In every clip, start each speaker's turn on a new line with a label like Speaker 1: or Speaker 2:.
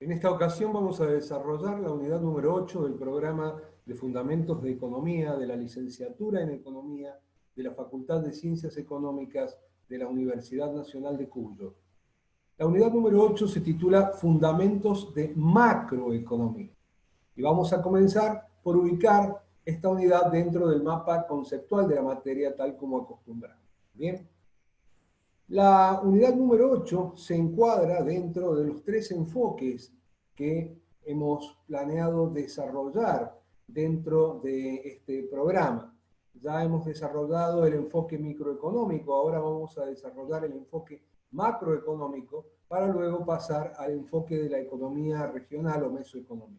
Speaker 1: En esta ocasión vamos a desarrollar la unidad número 8 del programa de Fundamentos de Economía de la Licenciatura en Economía de la Facultad de Ciencias Económicas de la Universidad Nacional de Cuyo. La unidad número 8 se titula Fundamentos de Macroeconomía. Y vamos a comenzar por ubicar esta unidad dentro del mapa conceptual de la materia tal como acostumbramos. Bien. La unidad número 8 se encuadra dentro de los tres enfoques que hemos planeado desarrollar dentro de este programa. Ya hemos desarrollado el enfoque microeconómico, ahora vamos a desarrollar el enfoque macroeconómico para luego pasar al enfoque de la economía regional o mesoeconomía.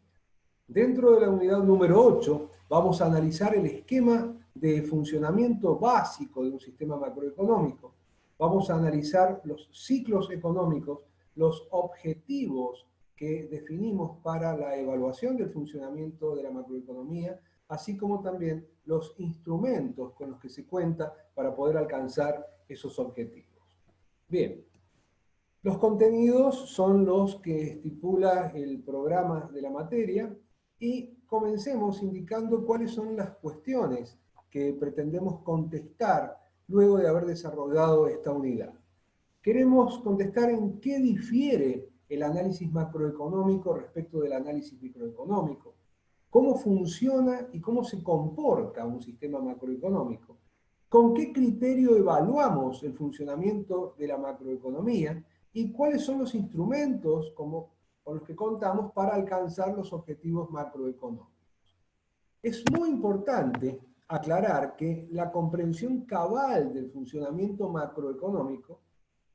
Speaker 1: Dentro de la unidad número 8 vamos a analizar el esquema de funcionamiento básico de un sistema macroeconómico. Vamos a analizar los ciclos económicos, los objetivos que definimos para la evaluación del funcionamiento de la macroeconomía, así como también los instrumentos con los que se cuenta para poder alcanzar esos objetivos. Bien, los contenidos son los que estipula el programa de la materia y comencemos indicando cuáles son las cuestiones que pretendemos contestar luego de haber desarrollado esta unidad. Queremos contestar en qué difiere el análisis macroeconómico respecto del análisis microeconómico, cómo funciona y cómo se comporta un sistema macroeconómico, con qué criterio evaluamos el funcionamiento de la macroeconomía y cuáles son los instrumentos con los que contamos para alcanzar los objetivos macroeconómicos. Es muy importante aclarar que la comprensión cabal del funcionamiento macroeconómico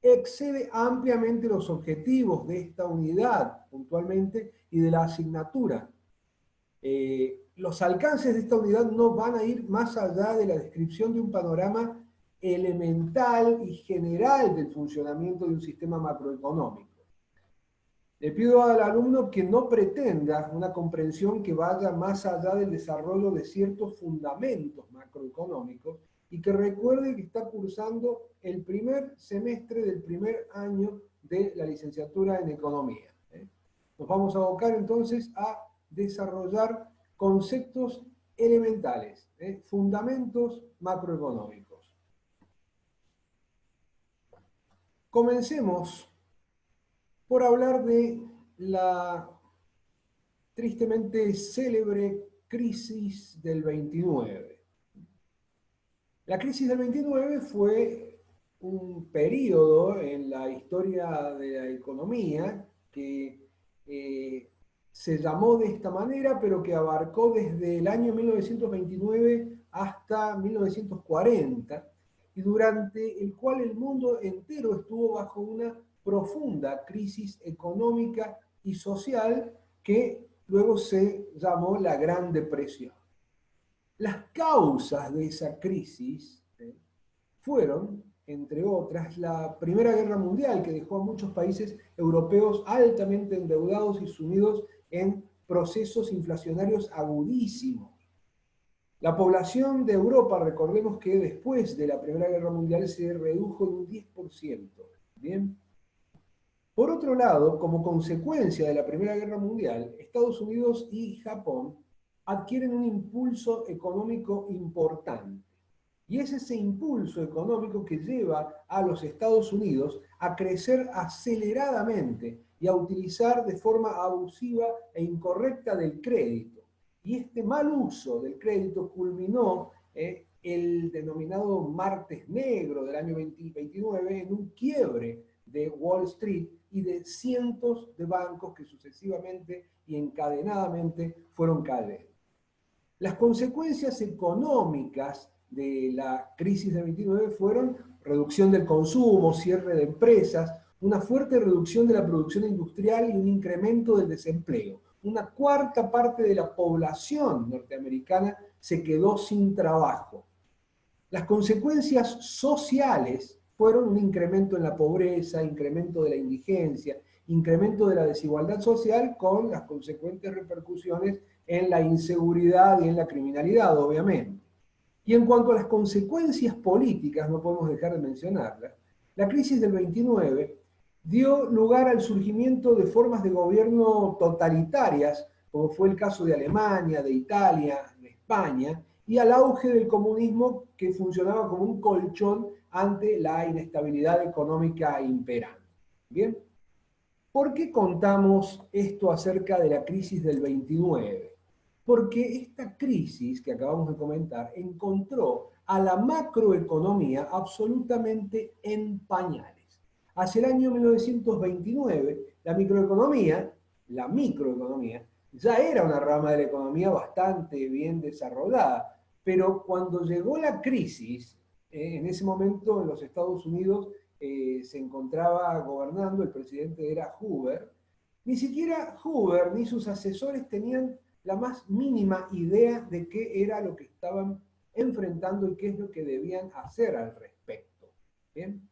Speaker 1: excede ampliamente los objetivos de esta unidad, puntualmente, y de la asignatura. Los alcances de esta unidad no van a ir más allá de la descripción de un panorama elemental y general del funcionamiento de un sistema macroeconómico. Le pido al alumno que no pretenda una comprensión que vaya más allá del desarrollo de ciertos fundamentos macroeconómicos y que recuerde que está cursando el primer semestre del primer año de la licenciatura en Economía. Nos vamos a abocar entonces a desarrollar conceptos elementales, fundamentos macroeconómicos. Comencemos por hablar de la tristemente célebre crisis del 29. La crisis del 29 fue un periodo en la historia de la economía que se llamó de esta manera, pero que abarcó desde el año 1929 hasta 1940, y durante el cual el mundo entero estuvo bajo una profunda crisis económica y social que luego se llamó la Gran Depresión. Las causas de esa crisis fueron, entre otras, la Primera Guerra Mundial, que dejó a muchos países europeos altamente endeudados y sumidos en procesos inflacionarios agudísimos. La población de Europa, recordemos que después de la Primera Guerra Mundial se redujo en un 10%. ¿Bien? Por otro lado, como consecuencia de la Primera Guerra Mundial, Estados Unidos y Japón adquieren un impulso económico importante. Y es ese impulso económico que lleva a los Estados Unidos a crecer aceleradamente y a utilizar de forma abusiva e incorrecta del crédito. Y este mal uso del crédito culminó el denominado Martes Negro del año 2029 en un quiebre de Wall Street y de cientos de bancos que sucesivamente y encadenadamente fueron cayendo. Las consecuencias económicas de la crisis de 29 fueron reducción del consumo, cierre de empresas, una fuerte reducción de la producción industrial y un incremento del desempleo. Una cuarta parte de la población norteamericana se quedó sin trabajo. Las consecuencias sociales fueron un incremento en la pobreza, incremento de la indigencia, incremento de la desigualdad social con las consecuentes repercusiones en la inseguridad y en la criminalidad, obviamente. Y en cuanto a las consecuencias políticas, no podemos dejar de mencionarlas, la crisis del 29 dio lugar al surgimiento de formas de gobierno totalitarias, como fue el caso de Alemania, de Italia, de España, y al auge del comunismo que funcionaba como un colchón ante la inestabilidad económica imperante. ¿Bien? ¿Por qué contamos esto acerca de la crisis del 29? Porque esta crisis que acabamos de comentar encontró a la macroeconomía absolutamente en pañales. Hacia el año 1929, la microeconomía, ya era una rama de la economía bastante bien desarrollada, pero cuando llegó la crisis, en ese momento en los Estados Unidos se encontraba gobernando, el presidente era Hoover, ni siquiera Hoover ni sus asesores tenían la más mínima idea de qué era lo que estaban enfrentando y qué es lo que debían hacer al respecto. ¿Bien?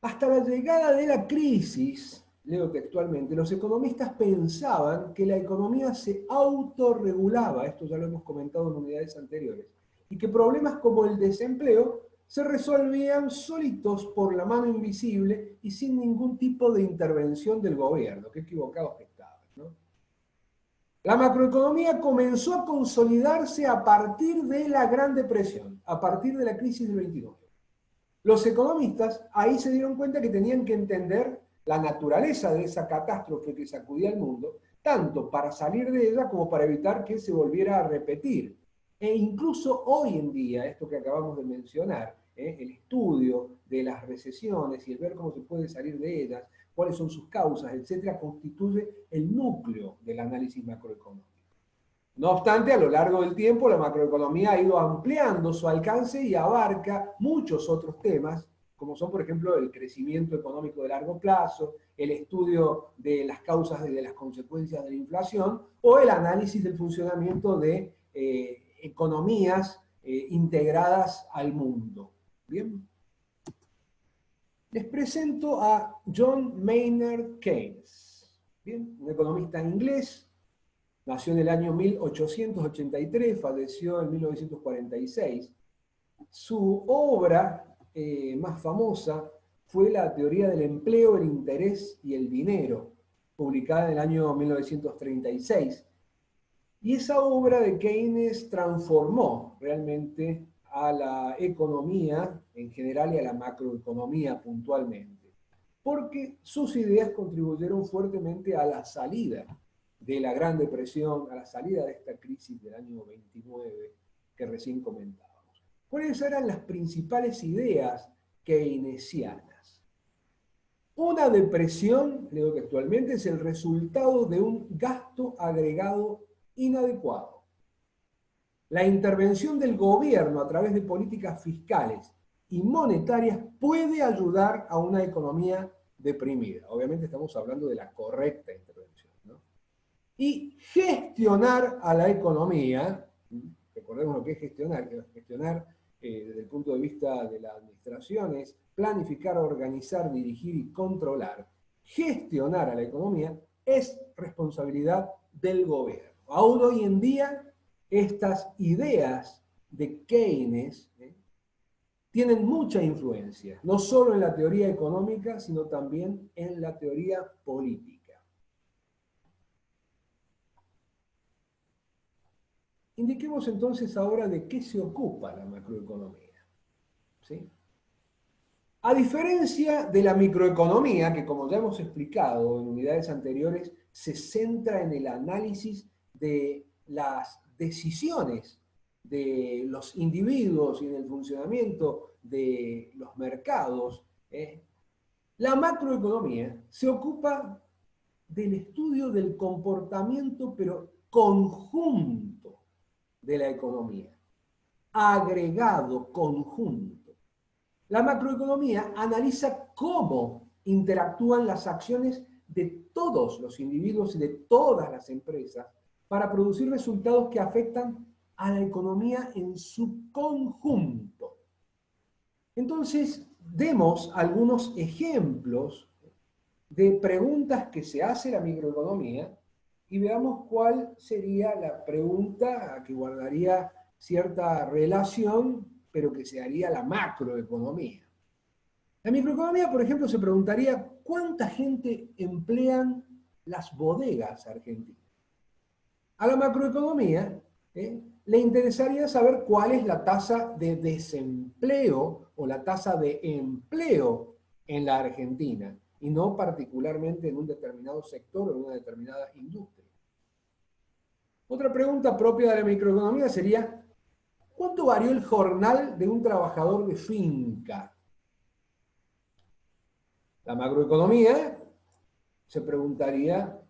Speaker 1: Hasta la llegada de la crisis, leo textualmente, los economistas pensaban que la economía se autorregulaba, esto ya lo hemos comentado en unidades anteriores, y que problemas como el desempleo se resolvían solitos por la mano invisible y sin ningún tipo de intervención del gobierno. Qué equivocados que estaban, ¿no? La macroeconomía comenzó a consolidarse a partir de la Gran Depresión, a partir de la crisis del 29. Los economistas ahí se dieron cuenta que tenían que entender la naturaleza de esa catástrofe que sacudía al mundo, tanto para salir de ella como para evitar que se volviera a repetir. E incluso hoy en día, esto que acabamos de mencionar, el estudio de las recesiones y el ver cómo se puede salir de ellas, cuáles son sus causas, etcétera, constituye el núcleo del análisis macroeconómico. No obstante, a lo largo del tiempo, la macroeconomía ha ido ampliando su alcance y abarca muchos otros temas, como son, por ejemplo, el crecimiento económico de largo plazo, el estudio de las causas y de las consecuencias de la inflación, o el análisis del funcionamiento de economías integradas al mundo. Bien. Les presento a John Maynard Keynes, bien, un economista inglés. Nació en el año 1883, falleció en 1946. Su obra más famosa fue la teoría del empleo, el interés y el dinero, publicada en el año 1936. Y esa obra de Keynes transformó realmente a la economía en general y a la macroeconomía puntualmente, porque sus ideas contribuyeron fuertemente a la salida de la Gran Depresión, a la salida de esta crisis del año 29 que recién comentábamos. ¿Cuáles eran las principales ideas keynesianas? Una depresión, leo textualmente, es el resultado de un gasto agregado inadecuado. La intervención del gobierno a través de políticas fiscales y monetarias puede ayudar a una economía deprimida. Obviamente estamos hablando de la correcta intervención, ¿no? Y gestionar a la economía, recordemos lo que es gestionar, desde el punto de vista de la administración es planificar, organizar, dirigir y controlar. Gestionar a la economía es responsabilidad del gobierno. Aún hoy en día, estas ideas de Keynes tienen mucha influencia, no solo en la teoría económica, sino también en la teoría política. Indiquemos entonces ahora de qué se ocupa la macroeconomía. ¿Sí? A diferencia de la microeconomía, que como ya hemos explicado en unidades anteriores, se centra en el análisis de las decisiones de los individuos y en el funcionamiento de los mercados, la macroeconomía se ocupa del estudio del comportamiento, pero conjunto de la economía, agregado, conjunto. La macroeconomía analiza cómo interactúan las acciones de todos los individuos y de todas las empresas para producir resultados que afectan a la economía en su conjunto. Entonces, demos algunos ejemplos de preguntas que se hace la microeconomía y veamos cuál sería la pregunta que guardaría cierta relación, pero que se haría la macroeconomía. La microeconomía, por ejemplo, se preguntaría cuánta gente emplean las bodegas argentinas. A la macroeconomía le interesaría saber cuál es la tasa de desempleo o la tasa de empleo en la Argentina, y no particularmente en un determinado sector o en una determinada industria. Otra pregunta propia de la microeconomía sería, ¿cuánto varió el jornal de un trabajador de finca? La macroeconomía se preguntaría,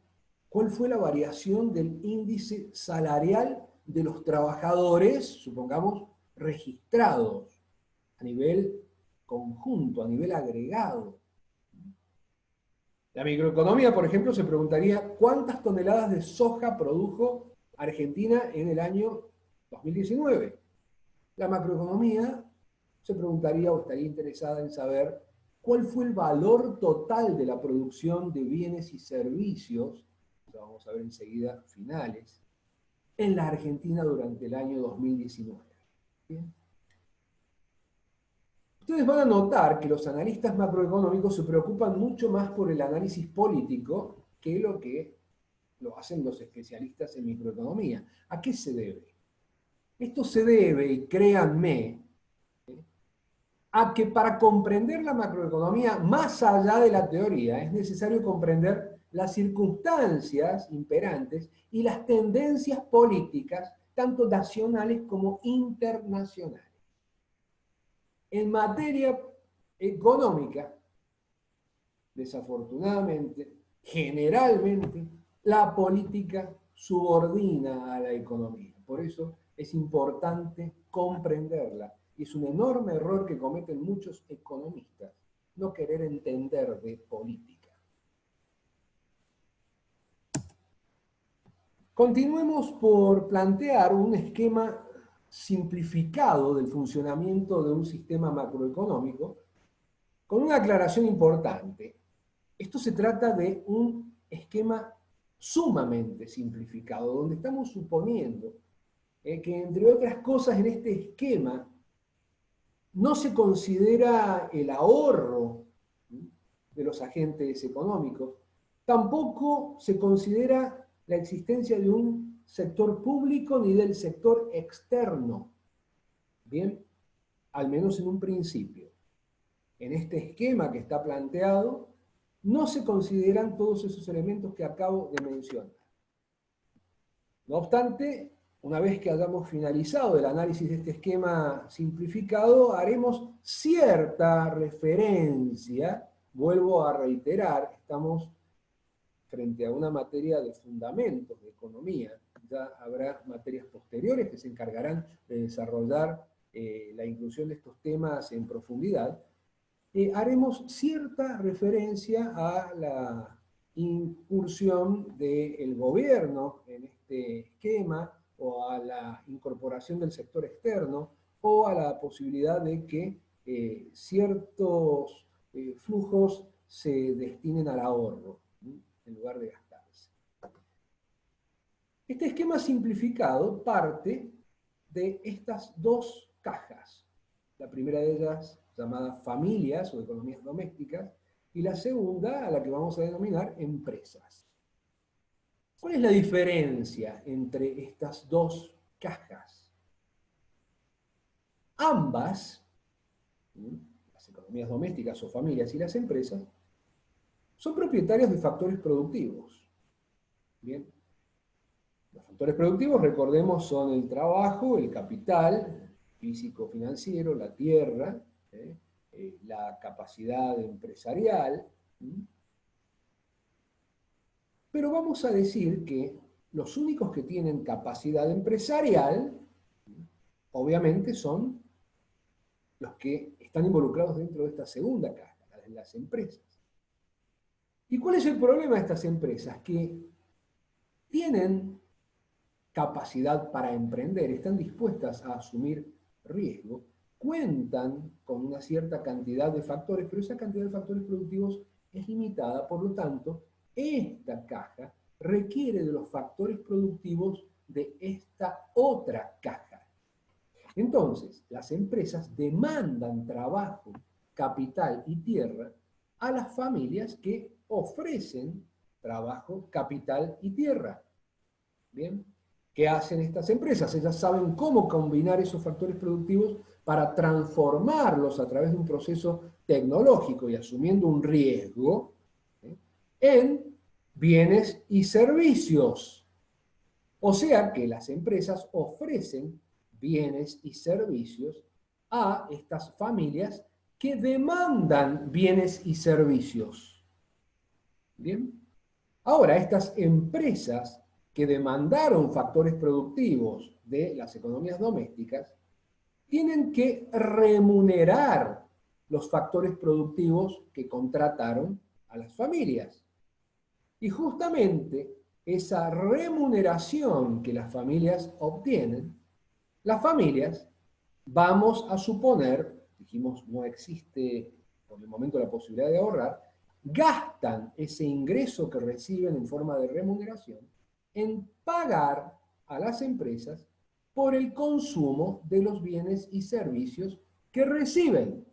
Speaker 1: ¿cuál fue la variación del índice salarial de los trabajadores, supongamos, registrados a nivel conjunto, a nivel agregado? La microeconomía, por ejemplo, se preguntaría cuántas toneladas de soja produjo Argentina en el año 2019. La macroeconomía se preguntaría o estaría interesada en saber cuál fue el valor total de la producción de bienes y servicios, lo vamos a ver enseguida, finales, en la Argentina durante el año 2019. ¿Bien? Ustedes van a notar que los analistas macroeconómicos se preocupan mucho más por el análisis político que lo hacen los especialistas en microeconomía. ¿A qué se debe? Esto se debe, y créanme, a que para comprender la macroeconomía más allá de la teoría es necesario comprender las circunstancias imperantes y las tendencias políticas, tanto nacionales como internacionales. En materia económica, desafortunadamente, generalmente, la política subordina a la economía. Por eso es importante comprenderla. Y es un enorme error que cometen muchos economistas, no querer entender de política. Continuemos por plantear un esquema simplificado del funcionamiento de un sistema macroeconómico, con una aclaración importante. Esto se trata de un esquema sumamente simplificado, donde estamos suponiendo que, entre otras cosas, en este esquema no se considera el ahorro de los agentes económicos, tampoco se considera la existencia de un sector público ni del sector externo. Bien, al menos en un principio. En este esquema que está planteado, no se consideran todos esos elementos que acabo de mencionar. No obstante, una vez que hayamos finalizado el análisis de este esquema simplificado, haremos cierta referencia, vuelvo a reiterar, estamos frente a una materia de fundamentos de economía, ya habrá materias posteriores que se encargarán de desarrollar la inclusión de estos temas en profundidad. Haremos cierta referencia a la incursión del gobierno en este esquema, o a la incorporación del sector externo, o a la posibilidad de que ciertos flujos se destinen al ahorro, en lugar de gastarse. Este esquema simplificado parte de estas dos cajas. La primera de ellas llamada familias o economías domésticas, y la segunda a la que vamos a denominar empresas. ¿Cuál es la diferencia entre estas dos cajas? Ambas, las economías domésticas o familias y las empresas, son propietarias de factores productivos. Bien, los factores productivos, recordemos, son el trabajo, el capital físico-financiero, la tierra, la capacidad empresarial. Pero vamos a decir que los únicos que tienen capacidad empresarial, obviamente, son los que están involucrados dentro de esta segunda caja, la de las empresas. ¿Y cuál es el problema de estas empresas? Que tienen capacidad para emprender, están dispuestas a asumir riesgo, cuentan con una cierta cantidad de factores, pero esa cantidad de factores productivos es limitada, por lo tanto, esta caja requiere de los factores productivos de esta otra caja. Entonces, las empresas demandan trabajo capital y tierra a las familias que ofrecen trabajo, capital y tierra. ¿Bien? ¿Qué hacen estas empresas? Ellas saben cómo combinar esos factores productivos para transformarlos a través de un proceso tecnológico y asumiendo un riesgo, ¿sí?, en bienes y servicios. O sea que las empresas ofrecen bienes y servicios a estas familias que demandan bienes y servicios. ¿Bien? Ahora, estas empresas que demandaron factores productivos de las economías domésticas tienen que remunerar los factores productivos que contrataron a las familias. Y justamente esa remuneración que las familias obtienen, las familias, vamos a suponer, dijimos no existe por el momento la posibilidad de ahorrar, gastan ese ingreso que reciben en forma de remuneración en pagar a las empresas por el consumo de los bienes y servicios que reciben.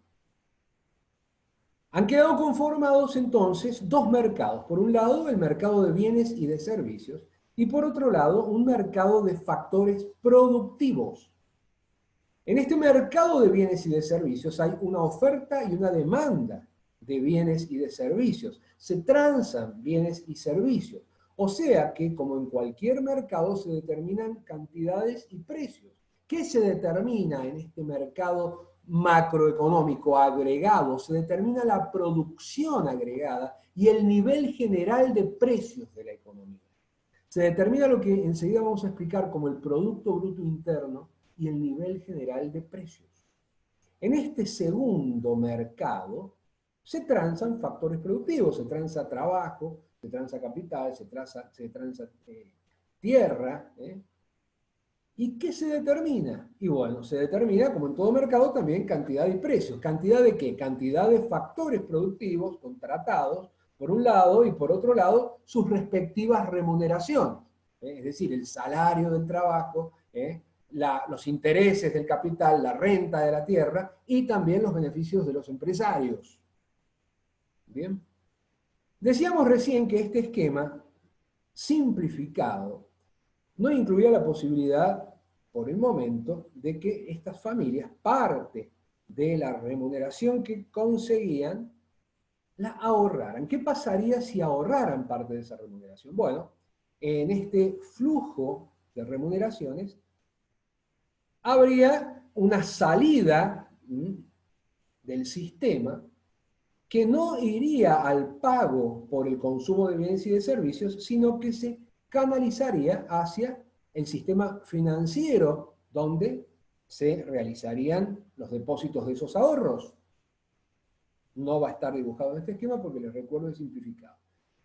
Speaker 1: Han quedado conformados entonces dos mercados. Por un lado, el mercado de bienes y de servicios, y por otro lado, un mercado de factores productivos. En este mercado de bienes y de servicios hay una oferta y una demanda de bienes y de servicios. Se transan bienes y servicios. O sea que, como en cualquier mercado, se determinan cantidades y precios. ¿Qué se determina en este mercado macroeconómico agregado? Se determina la producción agregada y el nivel general de precios de la economía. Se determina lo que enseguida vamos a explicar como el Producto Bruto Interno y el nivel general de precios. En este segundo mercado se transan factores productivos, se transa trabajo, se transa capital, se transa tierra. ¿Y qué se determina? Y bueno, se determina, como en todo mercado, también cantidad y precios. ¿Cantidad de qué? Cantidad de factores productivos contratados, por un lado, y por otro lado, sus respectivas remuneraciones. Es decir, el salario del trabajo, los intereses del capital, la renta de la tierra y también los beneficios de los empresarios. Bien. Decíamos recién que este esquema simplificado no incluía la posibilidad, por el momento, de que estas familias, parte de la remuneración que conseguían, la ahorraran. ¿Qué pasaría si ahorraran parte de esa remuneración? Bueno, en este flujo de remuneraciones habría una salida del sistema que no iría al pago por el consumo de bienes y de servicios, sino que se canalizaría hacia el sistema financiero, donde se realizarían los depósitos de esos ahorros. No va a estar dibujado en este esquema porque les recuerdo es simplificado.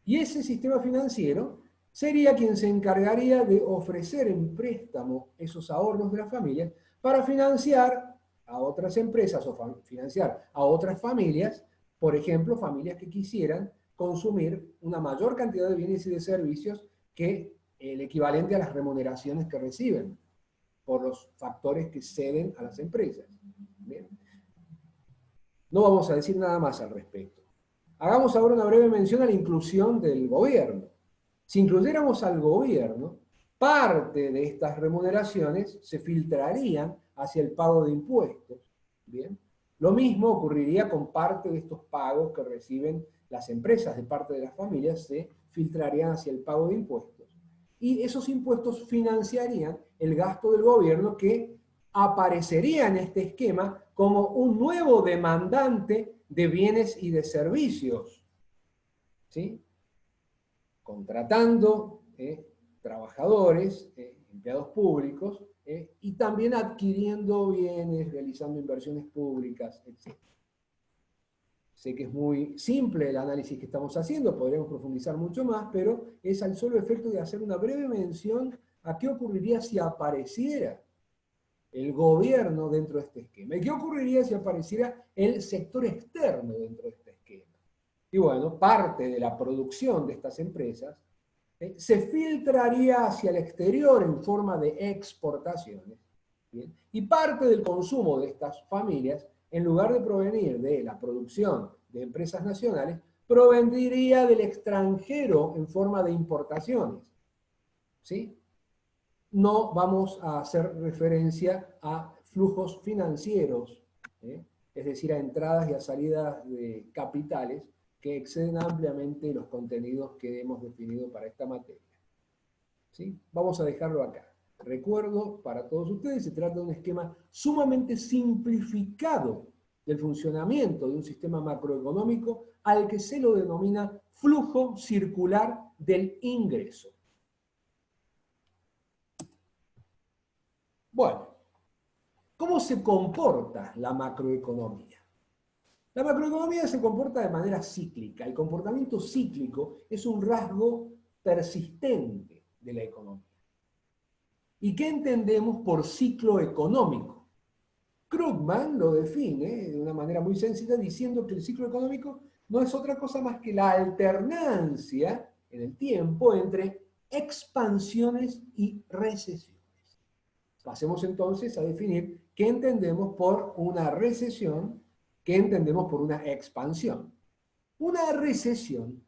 Speaker 1: Y ese sistema financiero sería quien se encargaría de ofrecer en préstamo esos ahorros de las familias para financiar a otras empresas o financiar a otras familias, por ejemplo, familias que quisieran consumir una mayor cantidad de bienes y de servicios que el equivalente a las remuneraciones que reciben por los factores que ceden a las empresas. Bien. No vamos a decir nada más al respecto. Hagamos ahora una breve mención a la inclusión del gobierno. Si incluyéramos al gobierno, parte de estas remuneraciones se filtrarían hacia el pago de impuestos. ¿Bien? Lo mismo ocurriría con parte de estos pagos que reciben las empresas de parte de las familias, se filtrarían hacia el pago de impuestos. Y esos impuestos financiarían el gasto del gobierno que aparecería en este esquema como un nuevo demandante de bienes y de servicios, ¿sí? Contratando trabajadores, empleados públicos, y también adquiriendo bienes, realizando inversiones públicas, etc. Sé que es muy simple el análisis que estamos haciendo, podríamos profundizar mucho más, pero es al solo efecto de hacer una breve mención a qué ocurriría si apareciera el gobierno dentro de este esquema. ¿Y qué ocurriría si apareciera el sector externo dentro de este esquema? Y bueno, parte de la producción de estas empresas se filtraría hacia el exterior en forma de exportaciones, ¿bien? Y parte del consumo de estas familias en lugar de provenir de la producción de empresas nacionales, provendría del extranjero en forma de importaciones. ¿Sí? No vamos a hacer referencia a flujos financieros, es decir, a entradas y a salidas de capitales que exceden ampliamente los contenidos que hemos definido para esta materia. ¿Sí? Vamos a dejarlo acá. Recuerdo para todos ustedes, se trata de un esquema sumamente simplificado del funcionamiento de un sistema macroeconómico al que se lo denomina flujo circular del ingreso. Bueno, ¿cómo se comporta la macroeconomía? La macroeconomía se comporta de manera cíclica. El comportamiento cíclico es un rasgo persistente de la economía. ¿Y qué entendemos por ciclo económico? Krugman lo define de una manera muy sencilla diciendo que el ciclo económico no es otra cosa más que la alternancia en el tiempo entre expansiones y recesiones. Pasemos entonces a definir qué entendemos por una recesión, qué entendemos por una expansión. Una recesión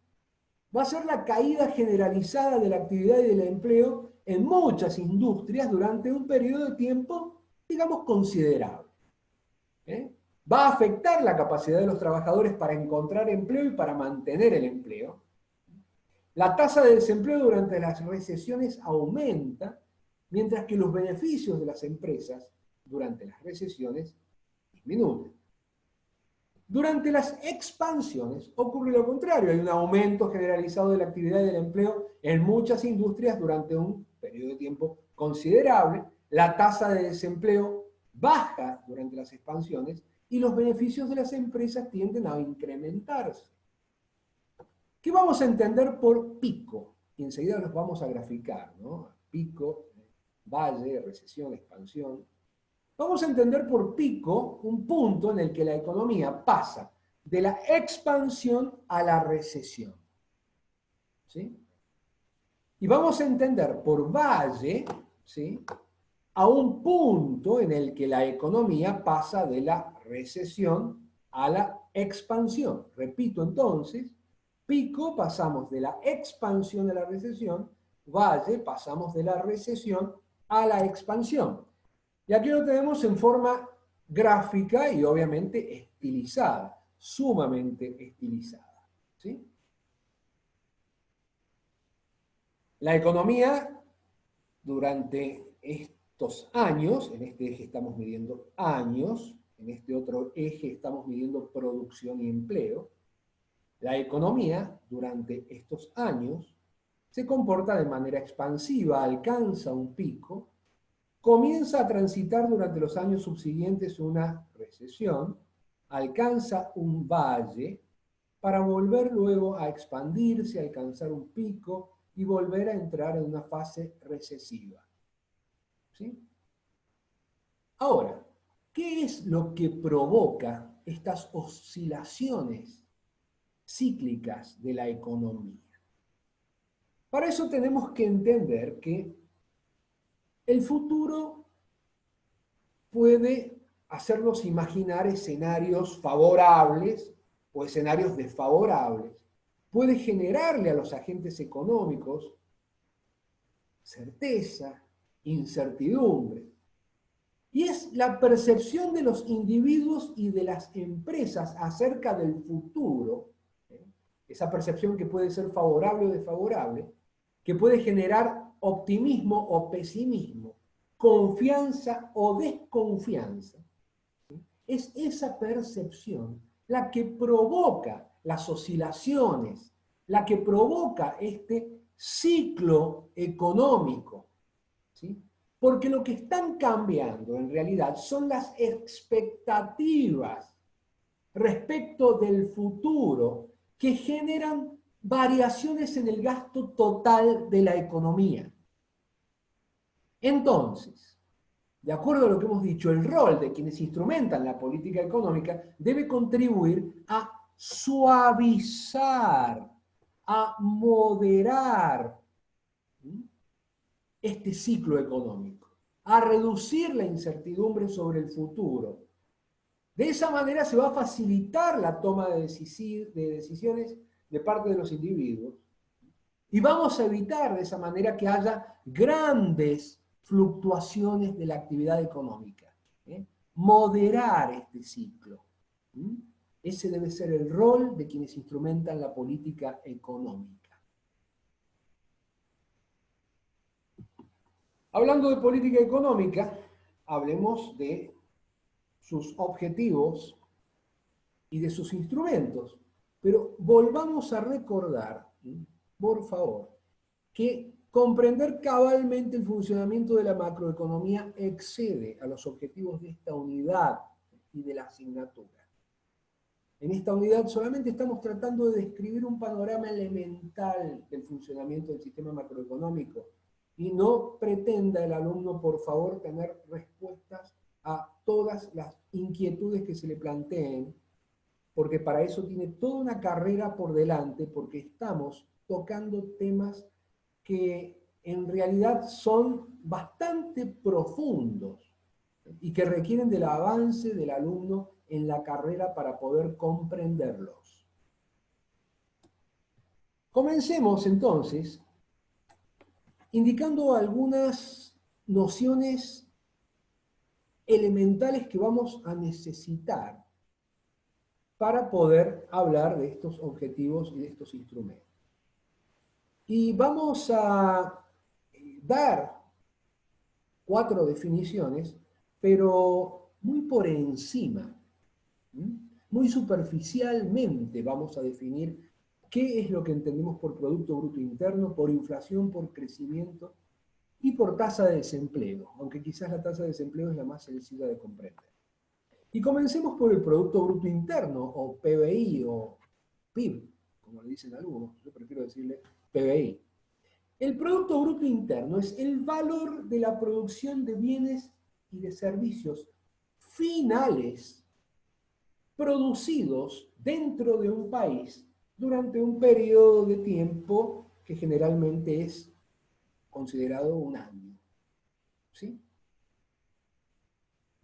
Speaker 1: va a ser la caída generalizada de la actividad y del empleo en muchas industrias durante un periodo de tiempo, digamos, considerable. Va a afectar la capacidad de los trabajadores para encontrar empleo y para mantener el empleo. La tasa de desempleo durante las recesiones aumenta, mientras que los beneficios de las empresas durante las recesiones disminuyen. Durante las expansiones ocurre lo contrario, hay un aumento generalizado de la actividad y del empleo en muchas industrias durante un periodo de tiempo considerable, la tasa de desempleo baja durante las expansiones y los beneficios de las empresas tienden a incrementarse. ¿Qué vamos a entender por pico? Y enseguida los vamos a graficar, ¿no? Pico, valle, recesión, expansión. Vamos a entender por pico un punto en el que la economía pasa de la expansión a la recesión. ¿Sí? Y vamos a entender por valle, ¿sí?, a un punto en el que la economía pasa de la recesión a la expansión. Repito entonces, pico pasamos de la expansión a la recesión, valle pasamos de la recesión a la expansión. Y aquí lo tenemos en forma gráfica y obviamente estilizada, sumamente estilizada. ¿Sí? La economía durante estos años, en este eje estamos midiendo años, en este otro eje estamos midiendo producción y empleo, la economía durante estos años se comporta de manera expansiva, alcanza un pico, comienza a transitar durante los años subsiguientes una recesión, alcanza un valle, para volver luego a expandirse, a alcanzar un pico y volver a entrar en una fase recesiva. ¿Sí? Ahora, ¿qué es lo que provoca estas oscilaciones cíclicas de la economía? Para eso tenemos que entender que el futuro puede hacernos imaginar escenarios favorables o escenarios desfavorables. Puede generarle a los agentes económicos certeza, incertidumbre. Y es la percepción de los individuos y de las empresas acerca del futuro, esa percepción que puede ser favorable o desfavorable, que puede generar optimismo o pesimismo, confianza o desconfianza. Es esa percepción la que provoca las oscilaciones, la que provoca este ciclo económico. ¿Sí? Porque lo que están cambiando en realidad son las expectativas respecto del futuro que generan variaciones en el gasto total de la economía. Entonces, de acuerdo a lo que hemos dicho, el rol de quienes instrumentan la política económica debe contribuir a suavizar, a moderar este ciclo económico, a reducir la incertidumbre sobre el futuro, De esa manera se va a facilitar la toma de decisiones de parte de los individuos y vamos a evitar de esa manera que haya grandes fluctuaciones de la actividad económica. Moderar este ciclo. Ese debe ser el rol de quienes instrumentan la política económica. Hablando de política económica, hablemos de sus objetivos y de sus instrumentos. Pero volvamos a recordar, por favor, que comprender cabalmente el funcionamiento de la macroeconomía excede a los objetivos de esta unidad y de la asignatura. En esta unidad solamente estamos tratando de describir un panorama elemental del funcionamiento del sistema macroeconómico y no pretenda el alumno, por favor, tener respuestas a todas las inquietudes que se le planteen, porque para eso tiene toda una carrera por delante, porque estamos tocando temas que en realidad son bastante profundos y que requieren del avance del alumno en la carrera para poder comprenderlos. Comencemos entonces indicando algunas nociones elementales que vamos a necesitar para poder hablar de estos objetivos y de estos instrumentos. Y vamos a dar 4 definiciones, pero muy por encima, muy superficialmente vamos a definir qué es lo que entendemos por Producto Bruto Interno, por inflación, por crecimiento y por tasa de desempleo, aunque quizás la tasa de desempleo es la más sencilla de comprender. Y comencemos por el Producto Bruto Interno, o PBI, o PIB, como le dicen algunos, yo prefiero decirle PBI. El Producto Bruto Interno es el valor de la producción de bienes y de servicios finales producidos dentro de un país durante un periodo de tiempo que generalmente es considerado un año. ¿Sí?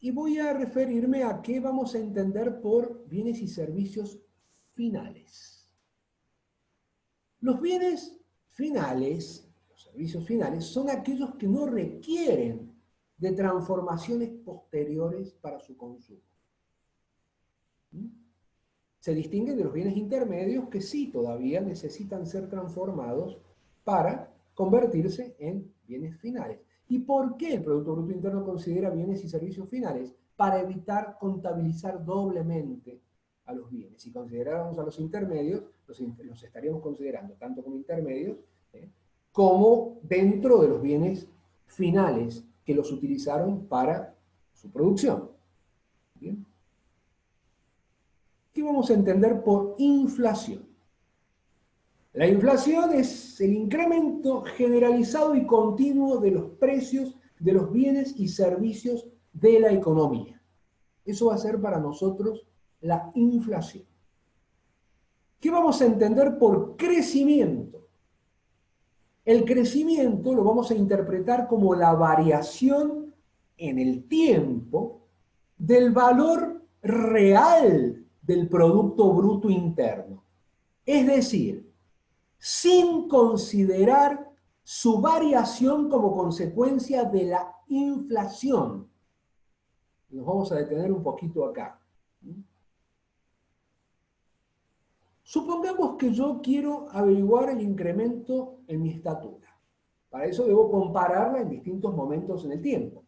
Speaker 1: Y voy a referirme a qué vamos a entender por bienes y servicios finales. Los bienes finales, los servicios finales, son aquellos que no requieren de transformaciones posteriores para su consumo. Se distinguen de los bienes intermedios que sí todavía necesitan ser transformados para convertirse en bienes finales. ¿Y por qué el Producto Bruto Interno considera bienes y servicios finales? Para evitar contabilizar doblemente a los bienes. Si consideráramos a los intermedios, los estaríamos considerando tanto como intermedios, como dentro de los bienes finales que los utilizaron para su producción. ¿Bien? ¿Qué vamos a entender por inflación? La inflación es el incremento generalizado y continuo de los precios de los bienes y servicios de la economía. Eso va a ser para nosotros la inflación. ¿Qué vamos a entender por crecimiento? El crecimiento lo vamos a interpretar como la variación en el tiempo del valor real del Producto Bruto Interno. Es decir, sin considerar su variación como consecuencia de la inflación. Nos vamos a detener un poquito acá. Supongamos que yo quiero averiguar el incremento en mi estatura. Para eso debo compararla en distintos momentos en el tiempo.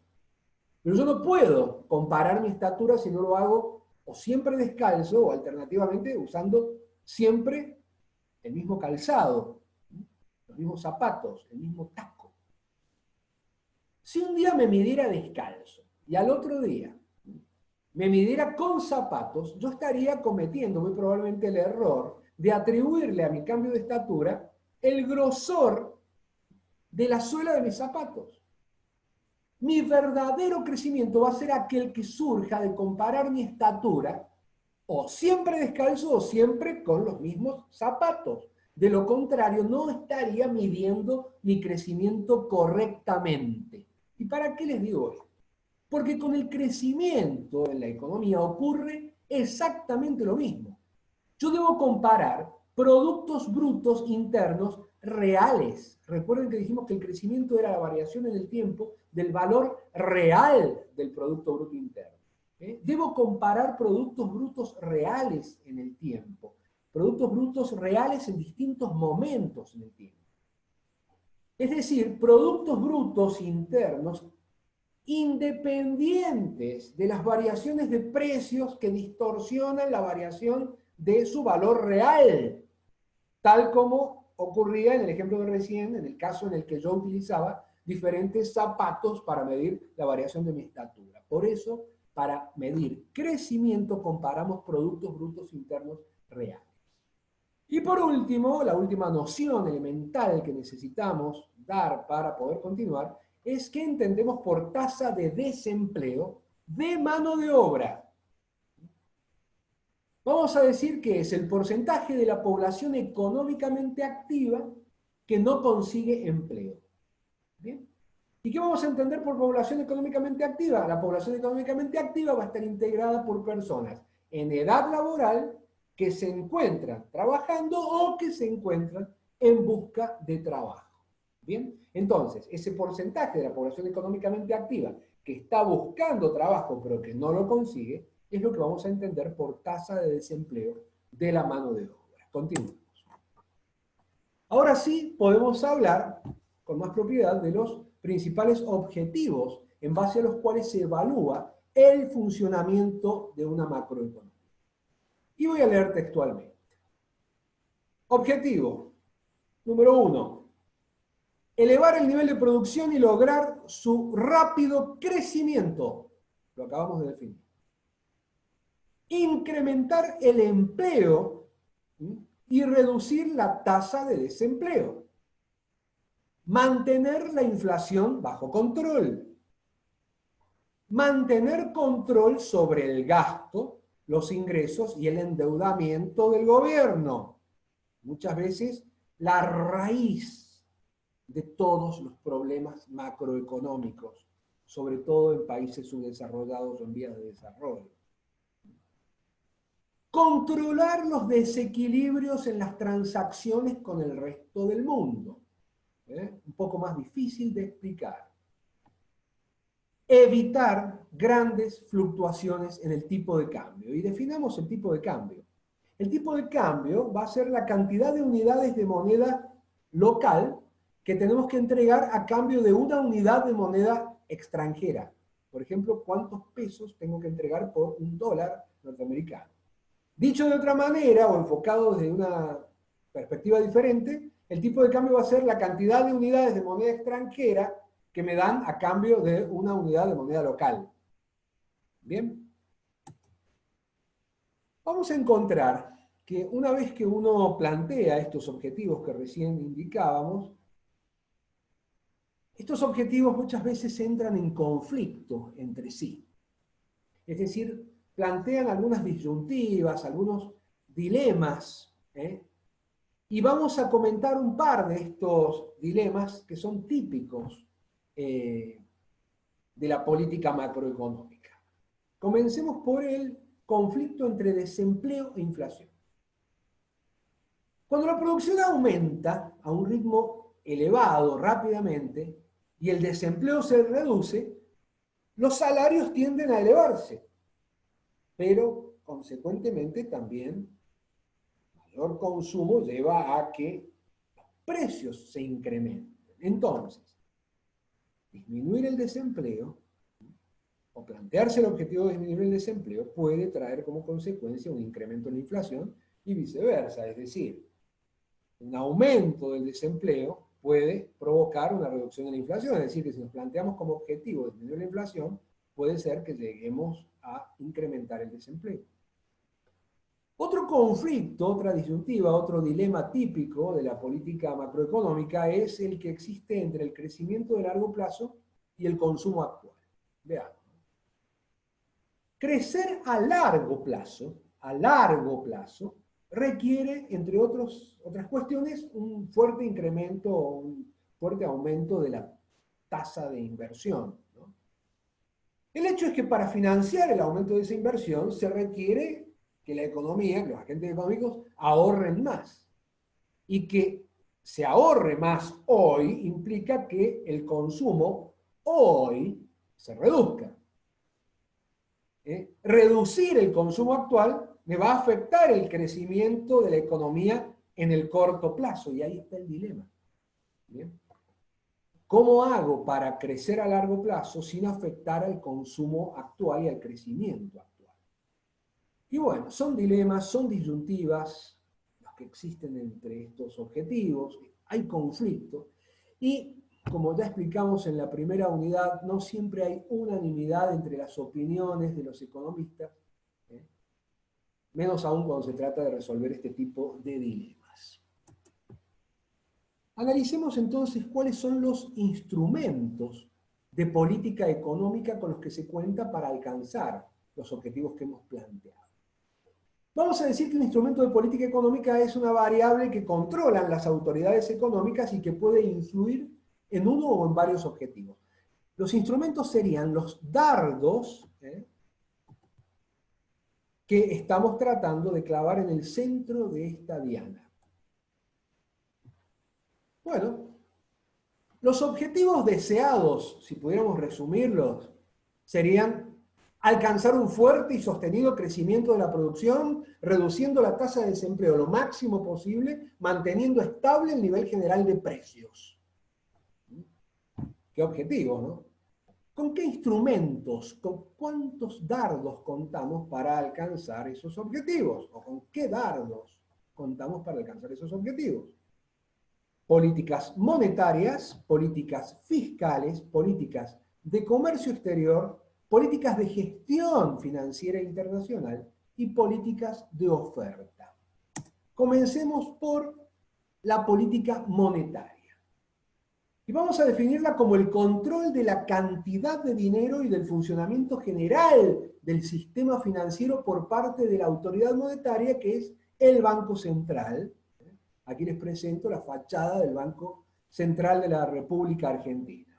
Speaker 1: Pero yo no puedo comparar mi estatura si no lo hago o siempre descalzo o alternativamente usando siempre el mismo calzado, los mismos zapatos, el mismo taco. Si un día me midiera descalzo y al otro día me midiera con zapatos, yo estaría cometiendo muy probablemente el error de atribuirle a mi cambio de estatura el grosor de la suela de mis zapatos. Mi verdadero crecimiento va a ser aquel que surja de comparar mi estatura o siempre descalzo o siempre con los mismos zapatos. De lo contrario, no estaría midiendo mi crecimiento correctamente. ¿Y para qué les digo esto? Porque con el crecimiento en la economía ocurre exactamente lo mismo. Yo debo comparar productos brutos internos reales. Recuerden que dijimos que el crecimiento era la variación en el tiempo del valor real del Producto Bruto Interno. Debo comparar productos brutos reales en el tiempo, productos brutos reales en distintos momentos en el tiempo. Es decir, productos brutos internos independientes de las variaciones de precios que distorsionan la variación de su valor real, tal como ocurría en el ejemplo de recién, en el caso en el que yo utilizaba diferentes zapatos para medir la variación de mi estatura. Por eso, para medir crecimiento, comparamos productos brutos internos reales. Y por último, la última noción elemental que necesitamos dar para poder continuar es que entendemos por tasa de desempleo de mano de obra. Vamos a decir que es el porcentaje de la población económicamente activa que no consigue empleo. ¿Bien? ¿Y qué vamos a entender por población económicamente activa? La población económicamente activa va a estar integrada por personas en edad laboral que se encuentran trabajando o que se encuentran en busca de trabajo. ¿Bien? Entonces, ese porcentaje de la población económicamente activa que está buscando trabajo pero que no lo consigue, es lo que vamos a entender por tasa de desempleo de la mano de obra. Continuemos. Ahora sí podemos hablar con más propiedad de los principales objetivos en base a los cuales se evalúa el funcionamiento de una macroeconomía. Y voy a leer textualmente. Objetivo número 1. Elevar el nivel de producción y lograr su rápido crecimiento. Lo acabamos de definir. Incrementar el empleo y reducir la tasa de desempleo. Mantener la inflación bajo control. Mantener control sobre el gasto, los ingresos y el endeudamiento del gobierno. Muchas veces la raíz de todos los problemas macroeconómicos, sobre todo en países subdesarrollados o en vías de desarrollo. Controlar los desequilibrios en las transacciones con el resto del mundo. Un poco más difícil de explicar. Evitar grandes fluctuaciones en el tipo de cambio. Y definamos el tipo de cambio. El tipo de cambio va a ser la cantidad de unidades de moneda local que tenemos que entregar a cambio de una unidad de moneda extranjera. Por ejemplo, ¿cuántos pesos tengo que entregar por $1 norteamericano? Dicho de otra manera, o enfocado desde una perspectiva diferente, el tipo de cambio va a ser la cantidad de unidades de moneda extranjera que me dan a cambio de una unidad de moneda local. ¿Bien? Vamos a encontrar que una vez que uno plantea estos objetivos que recién indicábamos, estos objetivos muchas veces entran en conflicto entre sí. Es decir, plantean algunas disyuntivas, algunos dilemas, y vamos a comentar un par de estos dilemas que son típicos de la política macroeconómica. Comencemos por el conflicto entre desempleo e inflación. Cuando la producción aumenta a un ritmo elevado rápidamente y el desempleo se reduce, los salarios tienden a elevarse, pero consecuentemente también mayor consumo lleva a que los precios se incrementen. Entonces, disminuir el desempleo o plantearse el objetivo de disminuir el desempleo puede traer como consecuencia un incremento en la inflación y viceversa, es decir, un aumento del desempleo puede provocar una reducción de la inflación, es decir, que si nos planteamos como objetivo disminuir la inflación, puede ser que lleguemos a incrementar el desempleo. Otro conflicto, otra disyuntiva, otro dilema típico de la política macroeconómica es el que existe entre el crecimiento de largo plazo y el consumo actual. Veamos. Crecer a largo plazo, requiere, entre otras cuestiones, un fuerte incremento o un fuerte aumento de la tasa de inversión, ¿no? El hecho es que para financiar el aumento de esa inversión se requiere que la economía, que los agentes económicos ahorren más. Y que se ahorre más hoy implica que el consumo hoy se reduzca. Reducir el consumo actual me va a afectar el crecimiento de la economía en el corto plazo, y ahí está el dilema. ¿Bien? ¿Cómo hago para crecer a largo plazo sin afectar al consumo actual y al crecimiento actual? Y bueno, son dilemas, son disyuntivas los que existen entre estos objetivos, hay conflicto, y como ya explicamos en la primera unidad, no siempre hay unanimidad entre las opiniones de los economistas, menos aún cuando se trata de resolver este tipo de dilemas. Analicemos entonces cuáles son los instrumentos de política económica con los que se cuenta para alcanzar los objetivos que hemos planteado. Vamos a decir que un instrumento de política económica es una variable que controlan las autoridades económicas y que puede influir en uno o en varios objetivos. Los instrumentos serían los dardos que estamos tratando de clavar en el centro de esta diana. Bueno, los objetivos deseados, si pudiéramos resumirlos, serían alcanzar un fuerte y sostenido crecimiento de la producción, reduciendo la tasa de desempleo lo máximo posible, manteniendo estable el nivel general de precios. ¿Qué objetivos, no? ¿Con qué instrumentos, con cuántos dardos contamos para alcanzar esos objetivos? ¿O con qué dardos contamos para alcanzar esos objetivos? Políticas monetarias, políticas fiscales, políticas de comercio exterior, políticas de gestión financiera internacional y políticas de oferta. Comencemos por la política monetaria. Y vamos a definirla como el control de la cantidad de dinero y del funcionamiento general del sistema financiero por parte de la autoridad monetaria, que es el Banco Central. Aquí les presento la fachada del Banco Central de la República Argentina.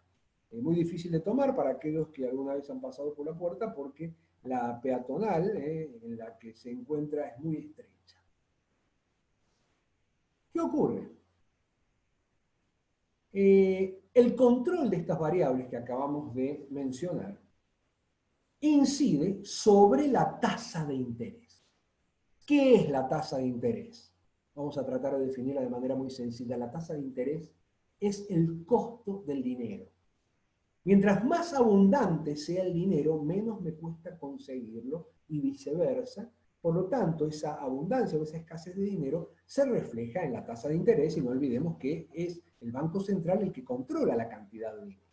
Speaker 1: Es muy difícil de tomar para aquellos que alguna vez han pasado por la puerta porque la peatonal en la que se encuentra es muy estrecha. ¿Qué ocurre? El control de estas variables que acabamos de mencionar incide sobre la tasa de interés. ¿Qué es la tasa de interés? Vamos a tratar de definirla de manera muy sencilla. La tasa de interés es el costo del dinero. Mientras más abundante sea el dinero, menos me cuesta conseguirlo y viceversa. Por lo tanto, esa abundancia o esa escasez de dinero se refleja en la tasa de interés y no olvidemos que es el Banco Central el que controla la cantidad de dinero.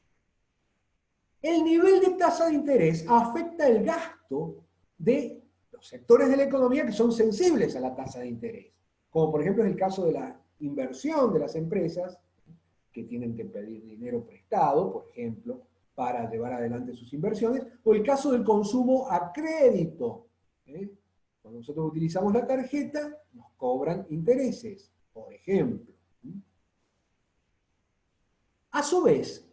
Speaker 1: El nivel de tasa de interés afecta el gasto de los sectores de la economía que son sensibles a la tasa de interés, como por ejemplo es el caso de la inversión de las empresas, que tienen que pedir dinero prestado, por ejemplo, para llevar adelante sus inversiones, o el caso del consumo a crédito. Cuando nosotros utilizamos la tarjeta, nos cobran intereses, por ejemplo. A su vez,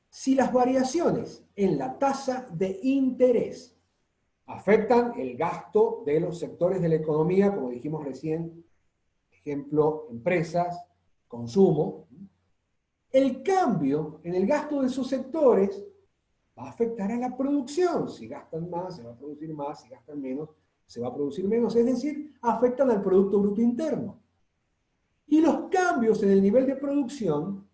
Speaker 1: si las variaciones en la tasa de interés afectan el gasto de los sectores de la economía, como dijimos recién, ejemplo, empresas, consumo, el cambio en el gasto de esos sectores va a afectar a la producción. Si gastan más, se va a producir más, si gastan menos, se va a producir menos. Es decir, afectan al Producto Bruto Interno. Y los cambios en el nivel de producción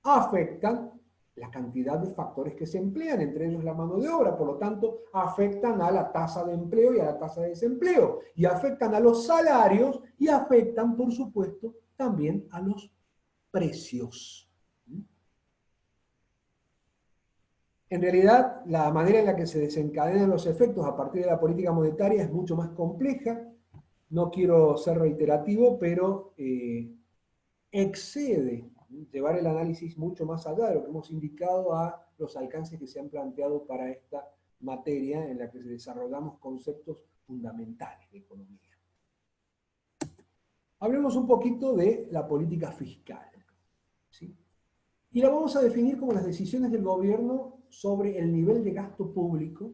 Speaker 1: afectan la cantidad de factores que se emplean, entre ellos la mano de obra, por lo tanto, afectan a la tasa de empleo y a la tasa de desempleo, y afectan a los salarios, y afectan, por supuesto, también a los precios. En realidad, la manera en la que se desencadenan los efectos a partir de la política monetaria es mucho más compleja. No quiero ser reiterativo, pero excede llevar el análisis mucho más allá de lo que hemos indicado a los alcances que se han planteado para esta materia en la que desarrollamos conceptos fundamentales de economía. Hablemos un poquito de la política fiscal, ¿sí? Y la vamos a definir como las decisiones del gobierno sobre el nivel de gasto público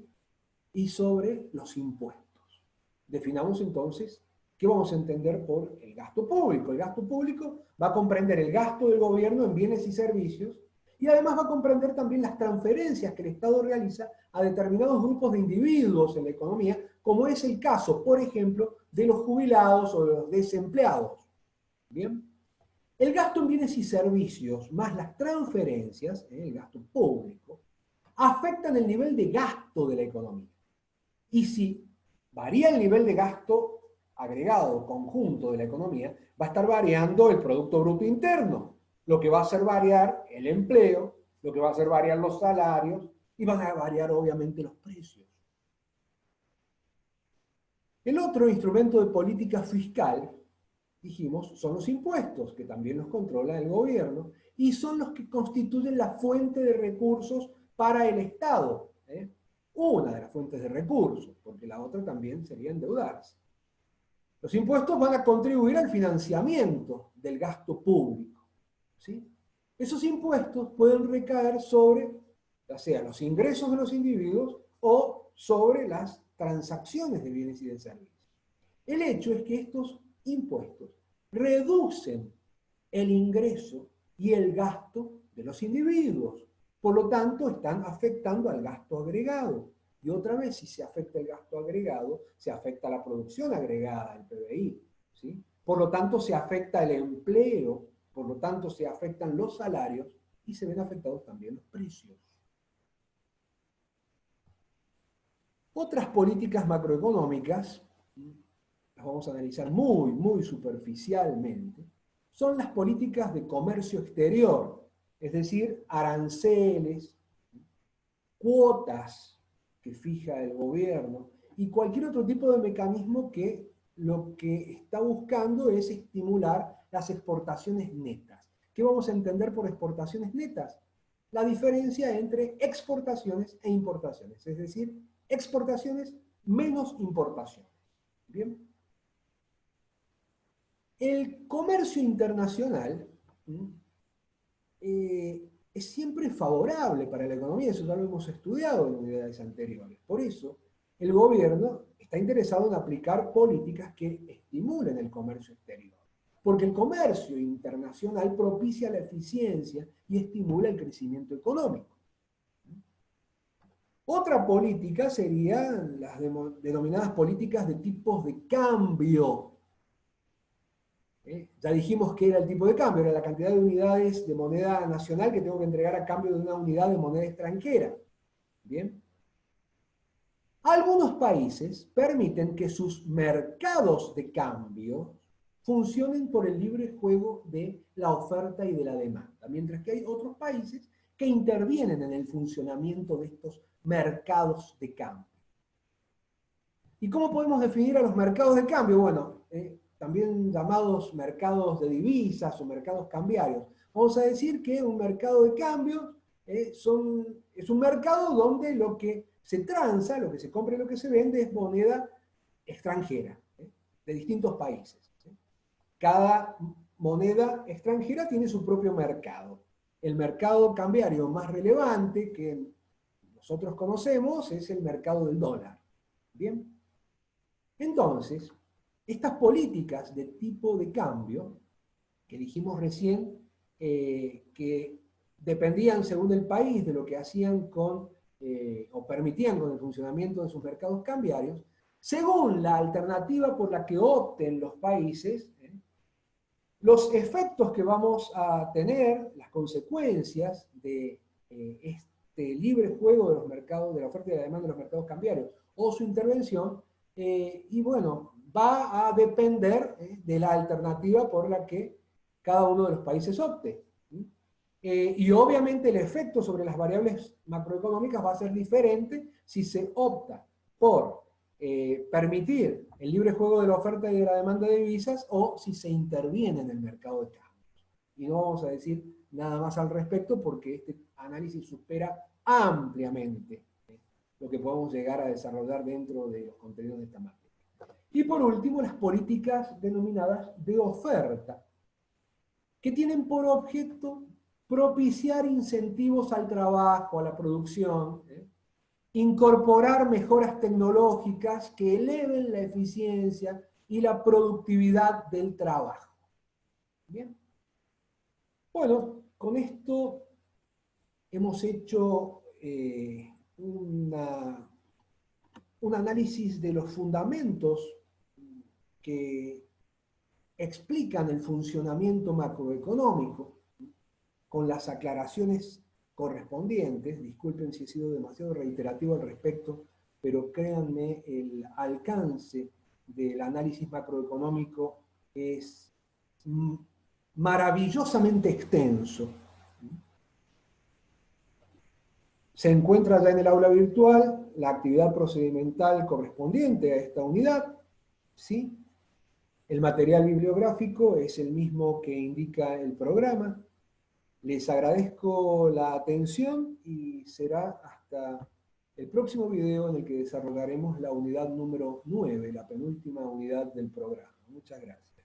Speaker 1: y sobre los impuestos. Definamos entonces qué vamos a entender por el gasto público. El gasto público va a comprender el gasto del gobierno en bienes y servicios y además va a comprender también las transferencias que el Estado realiza a determinados grupos de individuos en la economía, como es el caso, por ejemplo, de los jubilados o de los desempleados. ¿Bien? El gasto en bienes y servicios más las transferencias, el gasto público, afectan el nivel de gasto de la economía. Y si varía el nivel de gasto agregado, conjunto de la economía, va a estar variando el Producto Bruto Interno, lo que va a hacer variar el empleo, lo que va a hacer variar los salarios y van a variar obviamente los precios. El otro instrumento de política fiscal, dijimos, son los impuestos, que también los controla el gobierno, y son los que constituyen la fuente de recursos para el Estado. Una de las fuentes de recursos, porque la otra también sería endeudarse. Los impuestos van a contribuir al financiamiento del gasto público. ¿Sí? Esos impuestos pueden recaer sobre, ya sea los ingresos de los individuos o sobre las transacciones de bienes y de servicios. El hecho es que estos impuestos reducen el ingreso y el gasto de los individuos. Por lo tanto, están afectando al gasto agregado. Y otra vez, si se afecta el gasto agregado, se afecta la producción agregada, el PBI. ¿Sí? Por lo tanto, se afecta el empleo, por lo tanto, se afectan los salarios y se ven afectados también los precios. Otras políticas macroeconómicas, las vamos a analizar muy superficialmente, son las políticas de comercio exterior, es decir, aranceles, cuotas que fija el gobierno y cualquier otro tipo de mecanismo que lo que está buscando es estimular las exportaciones netas. ¿Qué vamos a entender por exportaciones netas? La diferencia entre exportaciones e importaciones, es decir, exportaciones menos importaciones. ¿Bien? El comercio internacional es siempre favorable para la economía, eso ya lo hemos estudiado en unidades anteriores. Por eso, el gobierno está interesado en aplicar políticas que estimulen el comercio exterior, porque el comercio internacional propicia la eficiencia y estimula el crecimiento económico. Otra política serían las denominadas políticas de tipos de cambio. Ya dijimos que era el tipo de cambio, era la cantidad de unidades de moneda nacional que tengo que entregar a cambio de una unidad de moneda extranjera. Bien. Algunos países permiten que sus mercados de cambio funcionen por el libre juego de la oferta y de la demanda, mientras que hay otros países que intervienen en el funcionamiento de estos mercados de cambio. ¿Y cómo podemos definir a los mercados de cambio? Bueno, también llamados mercados de divisas o mercados cambiarios. Vamos a decir que un mercado de cambio es un mercado donde lo que se transa, lo que se compra y lo que se vende es moneda extranjera, de distintos países. Cada moneda extranjera tiene su propio mercado. El mercado cambiario más relevante que nosotros conocemos es el mercado del dólar. ¿Bien? Entonces, estas políticas de tipo de cambio, que dijimos recién, que dependían según el país de lo que hacían con, o permitían con el funcionamiento de sus mercados cambiarios, según la alternativa por la que opten los países, los efectos que vamos a tener, las consecuencias de este libre juego de los mercados, de la oferta y la demanda de los mercados cambiarios, o su intervención, y bueno, va a depender de la alternativa por la que cada uno de los países opte. Y obviamente el efecto sobre las variables macroeconómicas va a ser diferente si se opta por permitir el libre juego de la oferta y de la demanda de divisas o si se interviene en el mercado de cambios. Y no vamos a decir nada más al respecto porque este análisis supera ampliamente lo que podemos llegar a desarrollar dentro de los contenidos de esta materia. Y por último, las políticas denominadas de oferta, que tienen por objeto propiciar incentivos al trabajo, a la producción, incorporar mejoras tecnológicas que eleven la eficiencia y la productividad del trabajo. Bien. Bueno, con esto hemos hecho un análisis de los fundamentos que explican el funcionamiento macroeconómico, con las aclaraciones correspondientes. Disculpen si he sido demasiado reiterativo al respecto, pero créanme, el alcance del análisis macroeconómico es maravillosamente extenso. Se encuentra ya en el aula virtual la actividad procedimental correspondiente a esta unidad, ¿sí? El material bibliográfico es el mismo que indica el programa. Les agradezco la atención y será hasta el próximo video en el que desarrollaremos la unidad número 9, la penúltima unidad del programa. Muchas gracias.